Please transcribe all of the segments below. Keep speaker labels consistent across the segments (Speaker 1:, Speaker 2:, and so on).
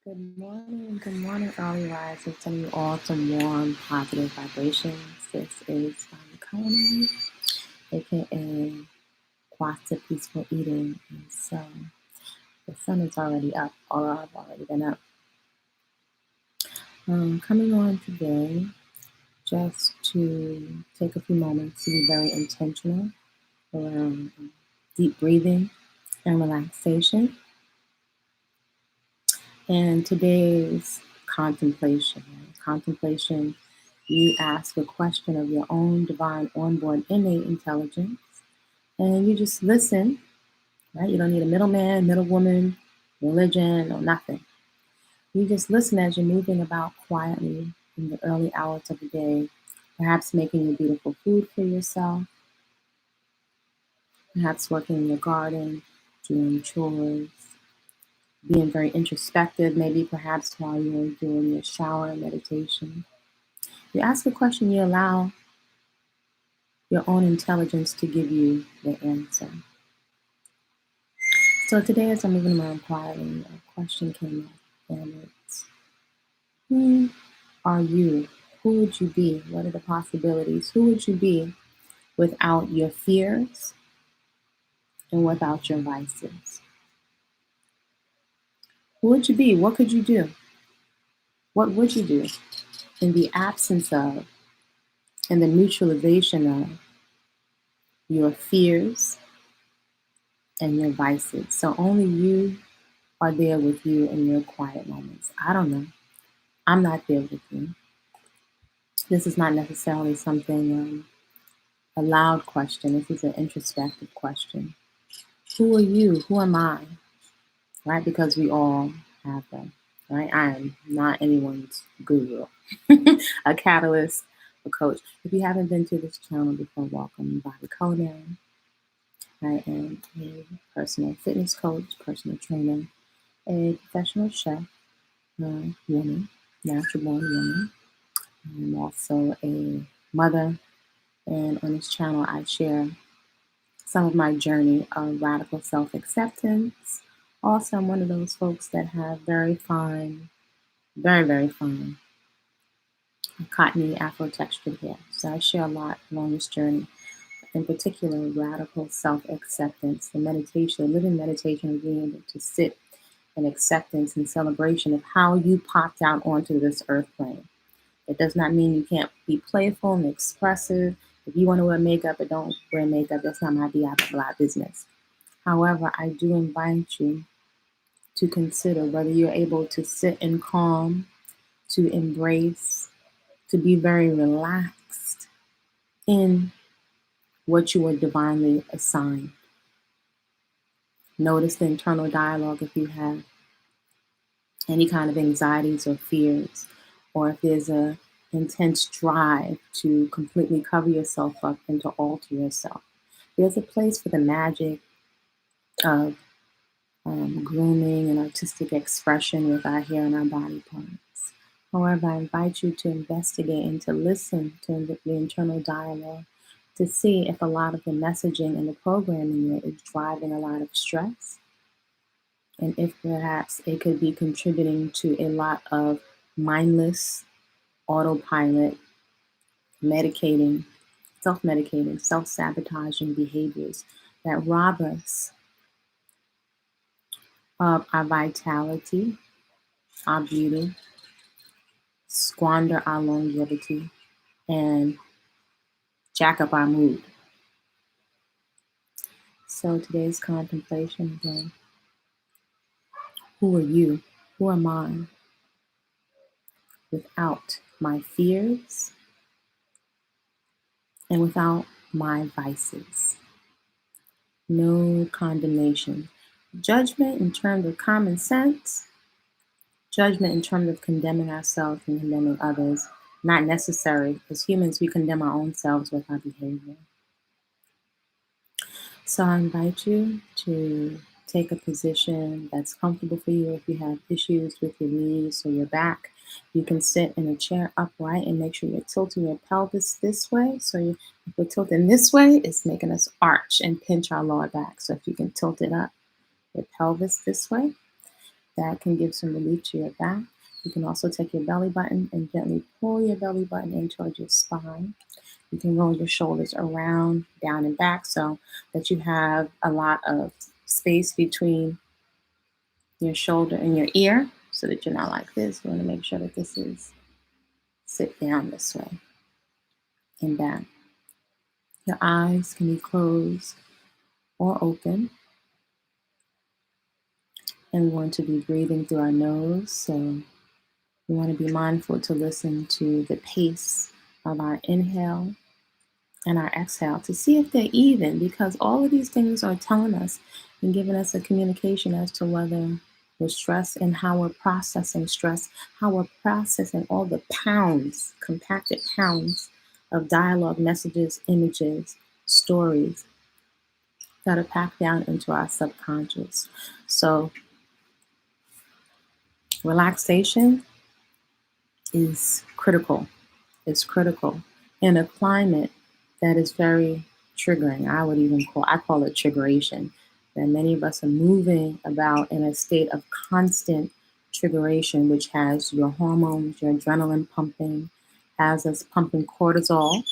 Speaker 1: Good morning, early risers. Sending you all to warm, positive vibrations. This is Body-Culinary, aka Quasta Peaceful Eating. And so the sun is already up, or I've already been up. Coming on today, just to take a few moments to be very intentional around deep breathing and relaxation. And today's contemplation, you ask a question of your own divine onboard innate intelligence, and you just listen, right? You don't need a middleman, middlewoman, religion, or nothing. You just listen as you're moving about quietly in the early hours of the day, perhaps making your beautiful food for yourself, perhaps working in your garden, doing chores, being very introspective, maybe perhaps while you're doing your shower meditation. You ask a question, you allow your own intelligence to give you the answer. So today, as I'm moving around quietly, a question came up, and it's, who are you? Who would you be? What are the possibilities? Who would you be without your fears and without your vices? Who would you be? What could you do? What would you do in the absence of and the neutralization of your fears and your vices? So only you are there with you in your quiet moments. I don't know. I'm not there with you. This is not necessarily something, a loud question. This is an introspective question. Who are you? Who am I? Right? Because we all have them. Right? I am not anyone's guru, a catalyst, a coach. If you haven't been to this channel before, welcome. Body-Culinary. I am a personal fitness coach, personal trainer, a professional chef, woman, natural born woman. I'm also a mother, and on this channel, I share some of my journey of radical self-acceptance. Also, I'm one of those folks that have very fine, very fine, cottony Afro textured hair. So I share a lot along this journey. In particular, radical self-acceptance, the meditation, the living meditation of being able to sit in acceptance and celebration of how you popped out onto this earth plane. It does not mean you can't be playful and expressive. If you want to wear makeup or don't wear makeup, that's not my blah business. However, I do invite you to consider whether you're able to sit in calm, to embrace, to be very relaxed in what you were divinely assigned. Notice the internal dialogue if you have any kind of anxieties or fears, or if there's a intense drive to completely cover yourself up and to alter yourself. There's a place for the magic of grooming and artistic expression with our hair and our body parts. However, I invite you to investigate and to listen to the internal dialogue to see if a lot of the messaging and the programming there is driving a lot of stress, and if perhaps it could be contributing to a lot of mindless autopilot, medicating, self-medicating, self-sabotaging behaviors that rob us of our vitality, our beauty, squander our longevity, and jack up our mood. So today's contemplation again, who are you? Who am I? Without my fears and without my vices. No condemnation. Judgment in terms of common sense, judgment in terms of condemning ourselves and condemning others, not necessary. As humans, we condemn our own selves with our behavior. So I invite you to take a position that's comfortable for you. If you have issues with your knees or your back, you can sit in a chair upright and make sure you're tilting your pelvis this way. So if we're tilting this way, it's making us arch and pinch our lower back. So if you can tilt it up, your pelvis this way. That can give some relief to your back. You can also take your belly button and gently pull your belly button in towards your spine. You can roll your shoulders around, down and back so that you have a lot of space between your shoulder and your ear so that you're not like this. You want to make sure that this is sit down this way and back. Your eyes can be closed or open. And we want to be breathing through our nose. So we want to be mindful to listen to the pace of our inhale and our exhale to see if they're even, because all of these things are telling us and giving us a communication as to whether we're stressed and how we're processing stress, how we're processing all the pounds, compacted pounds of dialogue, messages, images, stories that are packed down into our subconscious. So relaxation is critical. It's critical in a climate that is very triggering. I call it triggeration. That many of us are moving about in a state of constant triggeration, which has your hormones, your adrenaline pumping, has us pumping cortisol,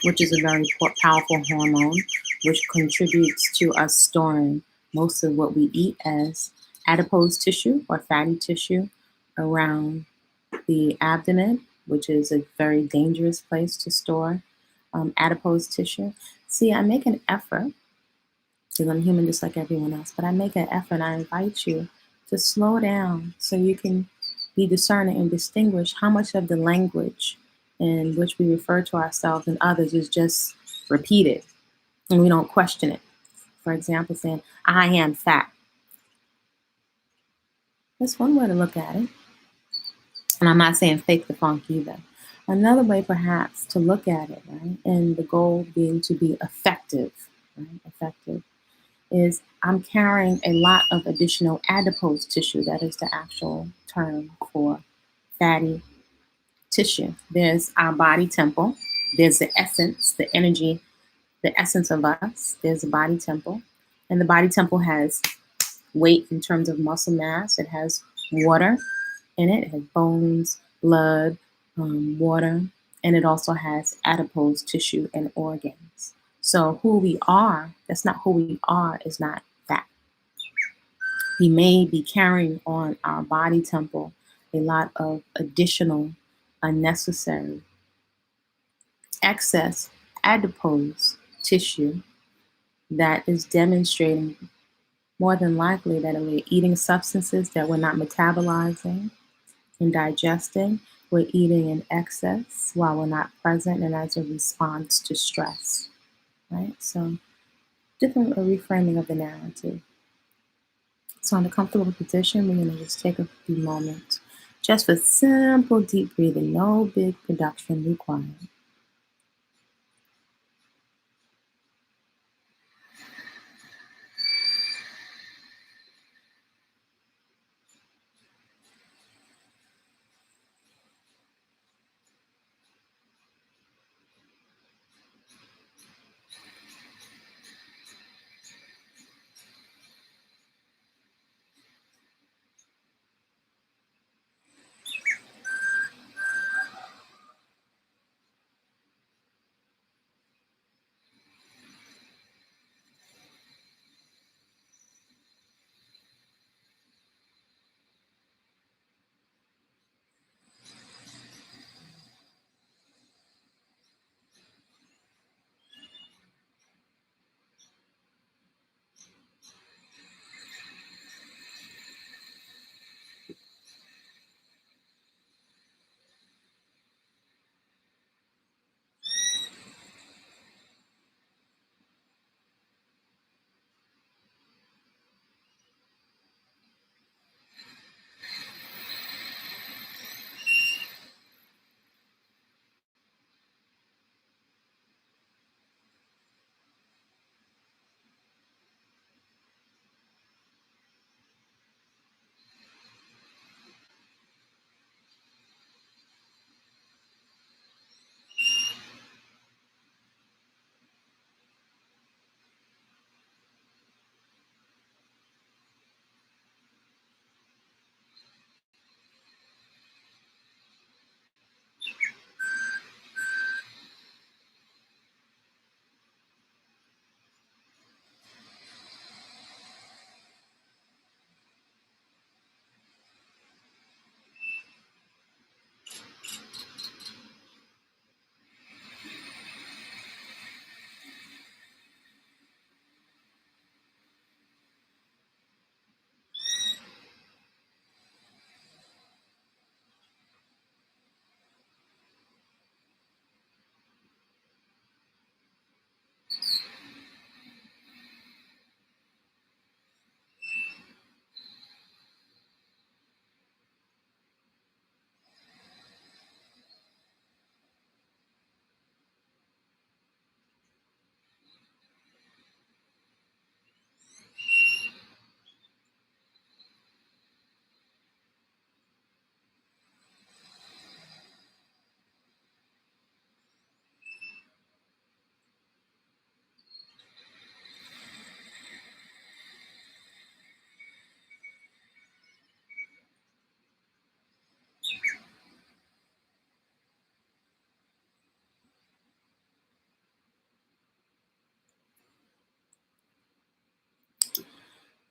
Speaker 1: which is a very powerful hormone, which contributes to us storing most of what we eat as adipose tissue or fatty tissue around the abdomen, which is a very dangerous place to store adipose tissue. See, I make an effort, because I'm human just like everyone else, but I make an effort and I invite you to slow down so you can be discerning and distinguish how much of the language in which we refer to ourselves and others is just repeated and we don't question it. For example, saying, I am fat. That's one way to look at it. And I'm not saying fake the funk either. Another way, perhaps, to look at it, right, and the goal being to be effective, right, effective, is I'm carrying a lot of additional adipose tissue. That is the actual term for fatty tissue. There's our body temple. There's the essence, the energy, the essence of us. There's the body temple. And the body temple has weight in terms of muscle mass. It has water in it. It has bones, blood, water, and it also has adipose tissue and organs. So who we are, that's not who we are, is not that. We may be carrying on our body temple a lot of additional, unnecessary, excess adipose tissue that is demonstrating more than likely that we're eating substances that we're not metabolizing and digesting. We're eating in excess while we're not present and as a response to stress, right? So different reframing of the narrative. So in a comfortable position, we're going to just take a few moments just for simple deep breathing, no big production required.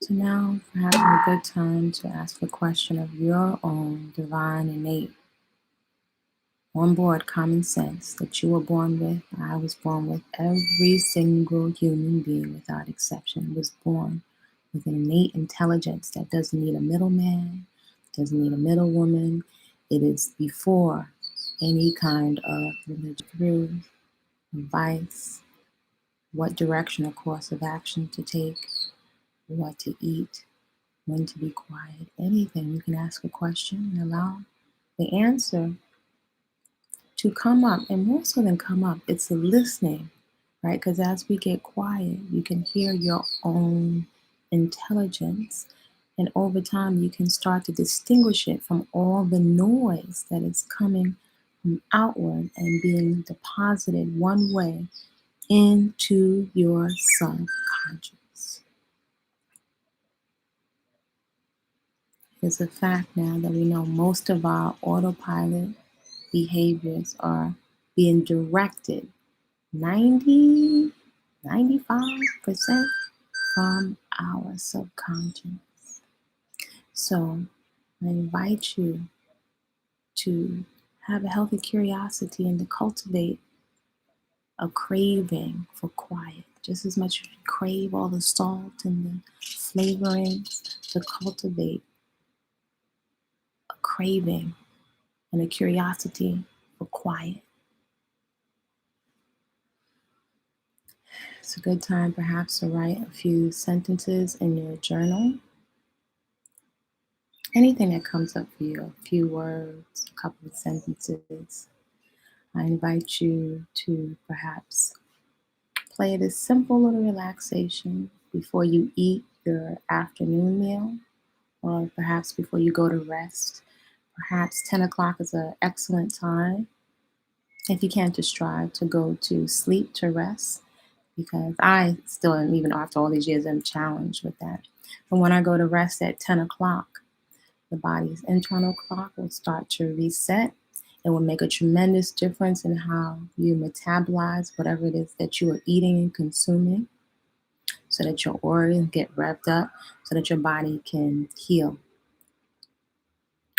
Speaker 1: So now perhaps a good time to ask a question of your own divine innate onboard common sense that you were born with, I was born with, every single human being without exception was born with an innate intelligence that doesn't need a middleman, doesn't need a middlewoman. It is before any kind of religion, through advice, what direction or course of action to take, what to eat, when to be quiet, anything. You can ask a question and allow the answer to come up. And more so than come up, it's the listening, right? Because as we get quiet, you can hear your own intelligence. And over time, you can start to distinguish it from all the noise that is coming from outward and being deposited one way into your subconscious. It's a fact now that we know most of our autopilot behaviors are being directed 90, 95% from our subconscious. So I invite you to have a healthy curiosity and to cultivate a craving for quiet. Just as much as you crave all the salt and the flavorings, to cultivate a craving and a curiosity for quiet. It's a good time perhaps to write a few sentences in your journal. Anything that comes up for you, a few words, a couple of sentences. I invite you to perhaps play this simple little relaxation before you eat your afternoon meal, or perhaps before you go to rest. Perhaps 10 o'clock is an excellent time, if you can't, just strive to go to sleep, to rest, because I still am, even after all these years, I'm challenged with that. But when I go to rest at 10 o'clock, the body's internal clock will start to reset. It will make a tremendous difference in how you metabolize whatever it is that you are eating and consuming, so that your organs get revved up, so that your body can heal,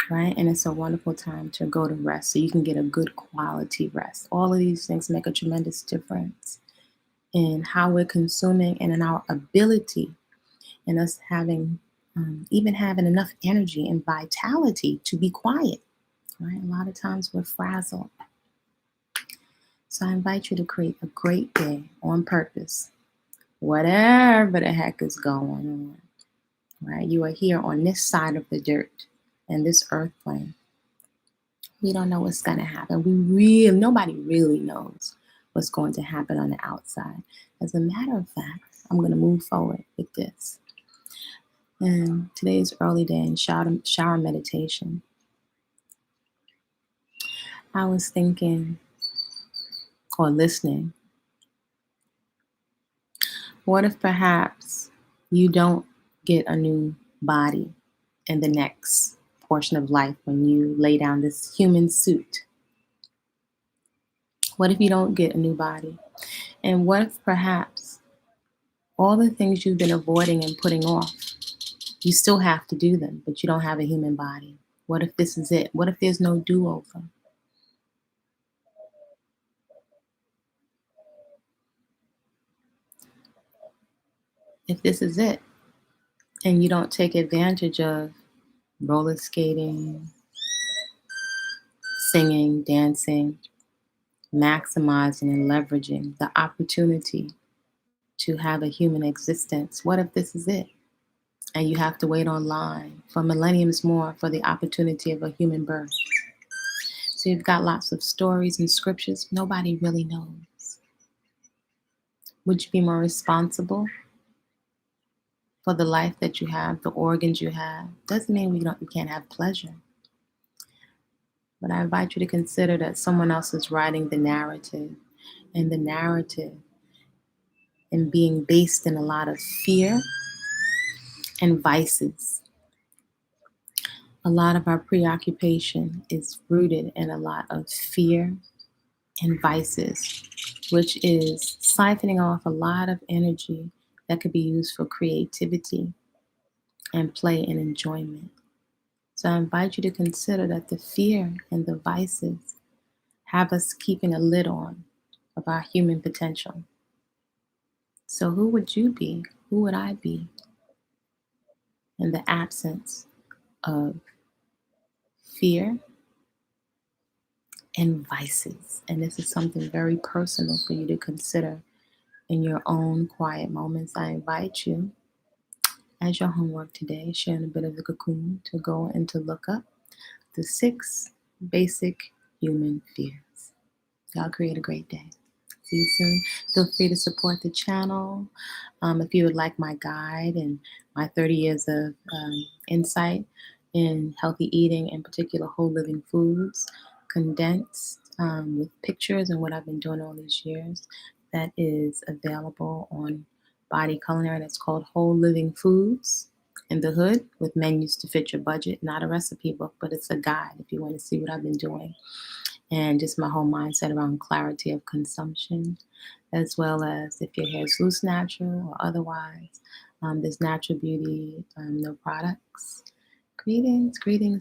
Speaker 1: right? And it's a wonderful time to go to rest so you can get a good quality rest. All of these things make a tremendous difference in how we're consuming and in our ability, and us having even having enough energy and vitality to be quiet, right? A lot of times we're frazzled. So I invite you to create a great day on purpose, whatever the heck is going on, right? You are here on this side of the dirt and this earth plane. We don't know what's going to happen. Nobody really knows what's going to happen on the outside. As a matter of fact, I'm going to move forward with this. And today's early day in shower meditation. I was thinking or listening, what if perhaps you don't get a new body in the next portion of life when you lay down this human suit? What if you don't get a new body? And what if perhaps all the things you've been avoiding and putting off, you still have to do them, but you don't have a human body? What if this is it? What if there's no do-over? If this is it, and you don't take advantage of roller skating, singing, dancing, maximizing and leveraging the opportunity to have a human existence, what if this is it? And you have to wait online for millenniums more for the opportunity of a human birth. So you've got lots of stories and scriptures. Nobody really knows. Would you be more responsible for the life that you have, the organs you have? Doesn't mean you can't have pleasure. But I invite you to consider that someone else is writing the narrative, and the narrative and being based in a lot of fear and vices. A lot of our preoccupation is rooted in a lot of fear and vices, which is siphoning off a lot of energy that could be used for creativity and play and enjoyment. So I invite you to consider that the fear and the vices have us keeping a lid on of our human potential. So who would you be? Who would I be in the absence of fear and vices? And this is something very personal for you to consider in your own quiet moments. I invite you, as your homework today, sharing a bit of the cocoon, to go and to look up the 6 basic human fears. Y'all create a great day. See you soon. Feel free to support the channel. If you would like my guide and my 30 years of insight in healthy eating, in particular whole living foods, condensed with pictures and what I've been doing all these years, that is available on Body-Culinary. That's called Whole Living Foods in the Hood, with menus to fit your budget. Not a recipe book, but it's a guide if you want to see what I've been doing, and just my whole mindset around clarity of consumption, as well as if your hair is loose, natural, or otherwise. There's natural beauty, no products. Greetings.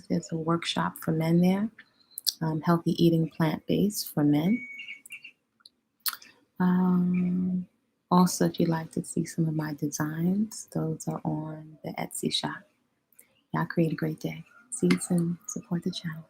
Speaker 1: There's a workshop for men there. Healthy eating, plant-based for men. Also, if you'd like to see some of my designs, those are on the Etsy shop. Y'all create a great day. See you soon. Support the channel.